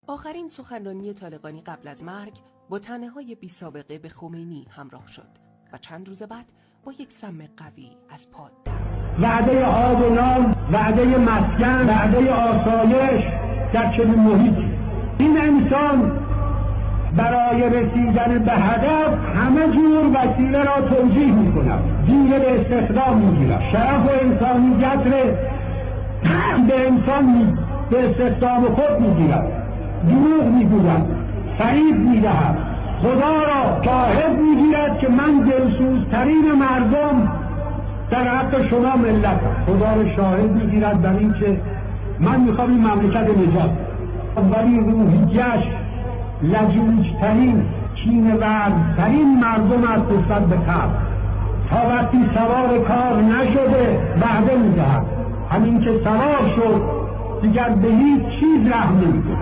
آخرین سخنرانی طالقانی قبل از مرگ با طعنه‌های بی سابقه به خمینی همراه شد و چند روز بعد با یک سم قوی از پا در وعده آب و نان، وعده مسکن، وعده آسایش در چنین محیطی. این انسان برای رسیدن به هدف همه جور وسیله را توجیه می‌کند. دین به استخدام می‌گیرد، شرف و انسانیت به انسان به استخدام خود می‌گیرد، دروغ می‌گوید، فریب می‌دهد، خدا را شاهد می‌گیرد که من دلسوزترین مردم در حق شما ملت خدا را شاهد می‌گیرد بر این که من می‌خوام این مملکت نجات بدم، ولی روحیه‌اش لجوجترین کینه‌ورزترین مردم است نسبت به کار. تا وقتی سوار کار نشده وعده می‌دهد، همین که سوار شد دیگر به هیچ چیز رحم نمی‌کند.